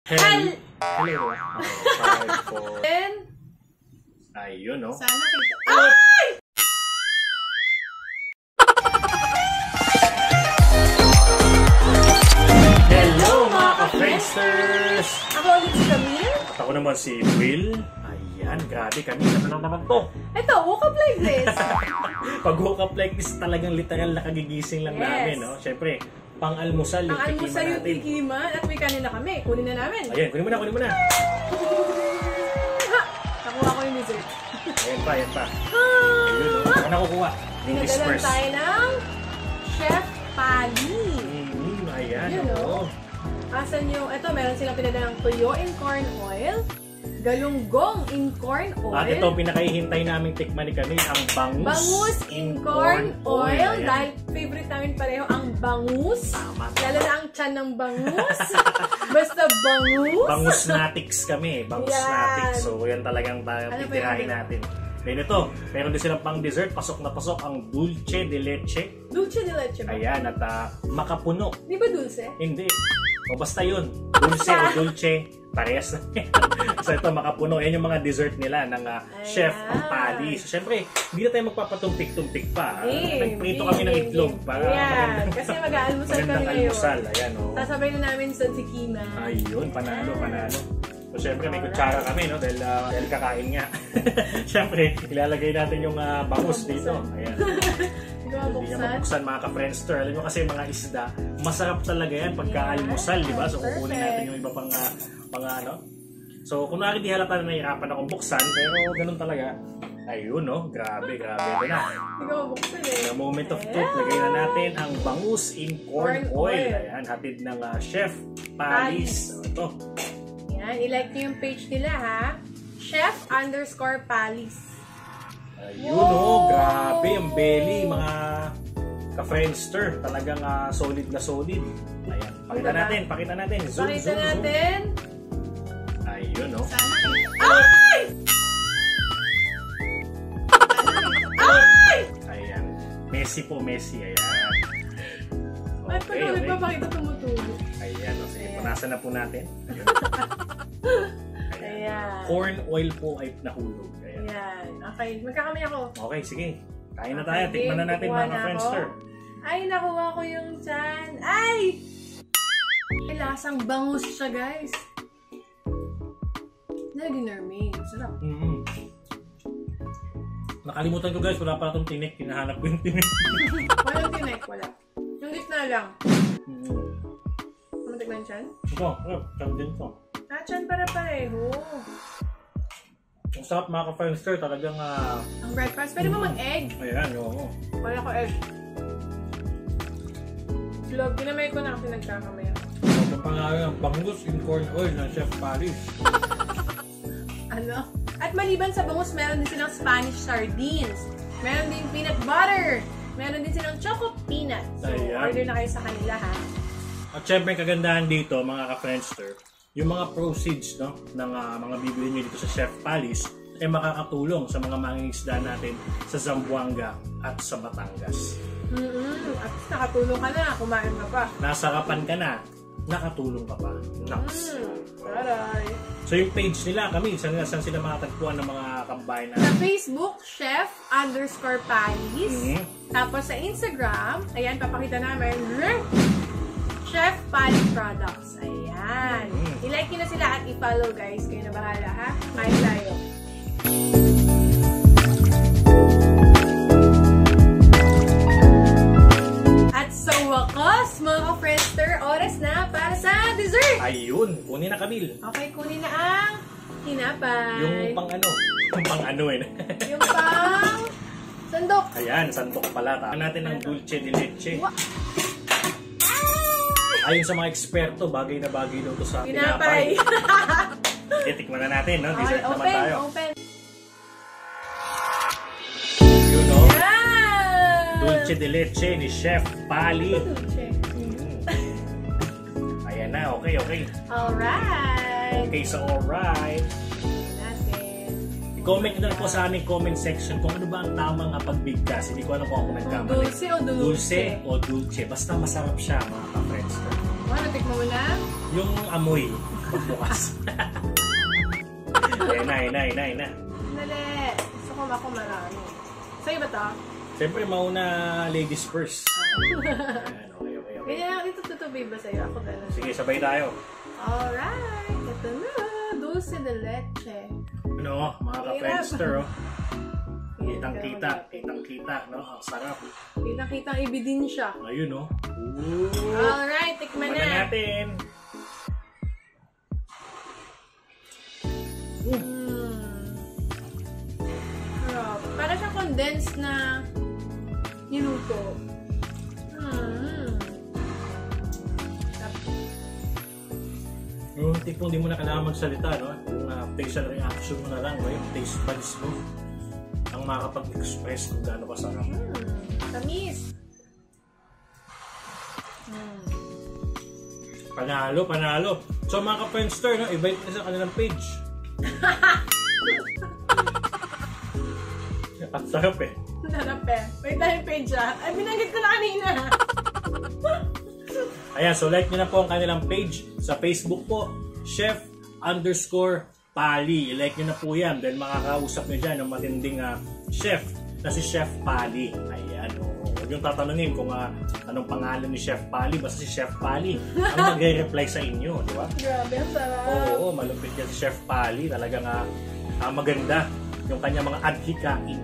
Hello. Hello. Then, Ayun, no? sana kita. Ay! Hello, mga ka-friendsters! Ako ulit si Camille. At ako naman si Will. Ayan, grabe kami. Ano naman to? Ito, woke up like this. Pag woke up like this, talagang literal na kagigising lang namin, no? Siyempre, pang-almusal yung Ang tikima almusal yung natin. tikiman at may kanina kami. Kunin na namin. Ayan, kunin mo na, kunin mo na. Ha! Nakuha ko yung dessert. Ayan pa, ayan pa. Ayun, no? Saan nakukuha? Dinadalan Whispers. tayo ng Chef Pali. Ayan, Yun, oo. no? Asan yung, ito, meron silang pinadalang tuyo in corn oil, galunggong in corn oil, At ito, pinakahihintay naming tikman ni Camille, ang bangus in corn oil. Ayan. Dahil favorite namin pareho ang bangus. Tama. Lalo na ang tiyan ng bangus. Basta bangus. Bangus natics kami. Bangus Yan. natics. So, yan talagang Ano ba titirahin yun? natin. Then ito, meron din silang pang dessert. Pasok na pasok ang dulce de leche. Dulce de leche ba? Ayan, at makapuno. Di ba dulce? Hindi. O basta yun. Dulce o dulce. Parehas na. So ito, makapuno. Yan yung mga dessert nila ng Chef Pali. So syempre, hindi na tayo magpapatumpik-tumpik pa. Nagprito kami ng itlog para Ayan. Kasi mag-aalmusal kami magandang ngayon. almusal. Ayan, o. Sasabay na namin sa tikima. Ayun, panalo, panalo. So, syempre, may kutsara kami, no? Dahil kakain nga. Syempre, ilalagay natin yung bangus dito. Ayan. Hindi ko Hindi niya mabuksan. mabuksan, mga ka-friendster. Alam nyo kasi mga isda, masarap talaga yan pagka-almusal, di ba? So, kukunin natin yung iba pang mga ano. So, kunwari di halata na nahihirapan akong buksan, pero ganun talaga. Ayun, no? Grabe, grabe. Ito na. Hindi ko mabuksan eh. The moment of truth, lagay na natin ang bangus in corn oil. Ayan, hatid ng Chef Palis. So, ito. Yan, i-like nyo yung page nila ha. Chef_Palis. Ayun, no? Grabe, ang belly, mga ka-friendster. Talagang solid na solid. Ayan, pakita natin, pakita natin. Zoom, Pakita zoom, zoom. natin. Ayun, no? Sana. Ay! Ay! Ayan. Messi po, Messi. Ayan. Ay, pag Okay, nagpapakita tumutulo. Ayan, o. Sige, punasan na po natin. Ayun. Ayan. Ayan. Corn oil po ay nahulog. Ayan. Ayan. Okay, magkakamay ako. Okay, sige. Kain na tayo. Okay, Tikman na natin, kukuha mga na ka-friendster. ako. Ay, nakuha ko yung tiyan. Ay! Ay, lasang bangus siya, guys. Nalagyan mermaid. Sarap. Nakalimutan ko, guys. Wala pa itong tinik. Hinahanap ko yung tinik. Walang tinek, wala. Yung gitna lang. Matikman tiyan? Ito, tiyan din to. Ah, tiyan para pareho. Ang sarap, mga ka-friendster. Talagang, Ang breakfast. Pwede mo mag-egg. ayan, oo. Wala ko egg. Vlog, ginamay ko na kasi nagkakamay ako. Ang pangalan ng bangus in corn oil ng Chef Palis. Ano? At maliban sa bangus, meron din silang Spanish sardines. Meron din peanut butter. Meron din silang choco peanuts. So, Ayan. order na kayo sa kanila, ha? At syempre, kagandahan dito, mga ka-friendster, yung mga proceeds, no, ng mga bibili nyo dito sa Chef Palis, ay makakatulong sa mga mangingisda natin sa Zamboanga at sa Batangas. At nakatulong ka na, kumain ka pa. Nasarapan ka na, nakatulong ka pa. Naks. Taray. So yung page nila, kami, saan sila makatagpuan ng mga kababayan Sa natin? Facebook, Chef_Palis. Tapos sa Instagram, ayan, papakita namin, Chef Pali Products. Ayan. I-like nyo na sila at i-follow, guys. Kayo na bahala, ha? Kain tayo. At sa wakas, mga ka-friendster, oras na para sa dessert. Ayun, kunin na, Camille. Okay, kunin na ang tinapay. Yung pang ano? Yung pang ano eh. Yung pang sandok. Ayan, sandok pala. Taan natin ng dulce de leche. Wa- Ayon sa mga eksperto, bagay na bagay daw to sa Tinapay. tinapay. Tikman na natin, no? Okay, Dessert naman open, tayo. open. Yun, no? Yan! Dulce de leche ni Chef Pali. Dulce. Ayan na, okay, okay. Alright. Okay, so alright. Natin. I-comment nyo na po sa aming comment section kung ano ba ang tamang pagbigkas. Hindi ko alam kung ako nagkamali. Dulce o dulce? Dulce o dulce. Basta masarap siya, mga ka-friends. Ano, tikman mo na? Yung amoy. Bukas. Ayun na. Dali. Gusto ko ako marami. Sa'yo ba to? Siyempre, mauna ladies first. Ayan, okay. Ganyan lang dito tutubig ba sa'yo? Ako gano'n. Sige, sabay tayo. Alright. Ito na. Dulce de leche. Ano, mga ka-friendster, oh. Kitang-kita. Kitang-kita, no? Ang sarap. Kitang-kitang ebidensya. Ayun, oh. Alright, tikman na. natin. Sarap. Para siyang condensed na niluto. Yung tipong di mo na kailangan magsalita, no? Yung facial reaction mo na lang, no? Yung taste buds mo. Ang makakapag-express kung gaano kasarap. Tamis. Panalo. So mga ka-friendster, no? I-invite na sa kanilang page. Ang sarap eh. Sarap eh. Wait tayo page ah. Ay, binanggit ko na kanina. Ayan, so like nyo na po ang kanilang page sa Facebook po, Chef_Pali. I-like nyo na po yan. Then makakausap nyo dyan ng matinding chef na si Chef Pali. Ayan, huwag yung tatanungin kung anong pangalan ni Chef Pali. Basta si Chef Pali ang mag-reply sa inyo, di ba? Grabe, ang sarap. Oo, malupit yan si Chef Pali. Talagang maganda yung kanya mga adhikain.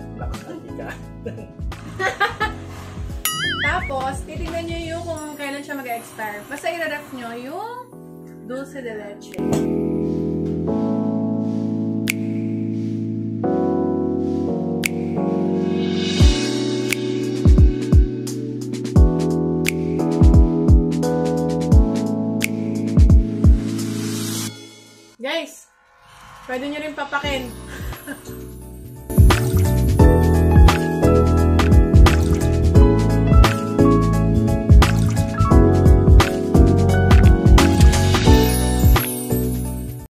Tapos, titignan nyo yung kung kailan siya mag-expire. Basta i-ref nyo yung dulce de leche. Guys, pwede nyo rin papakin.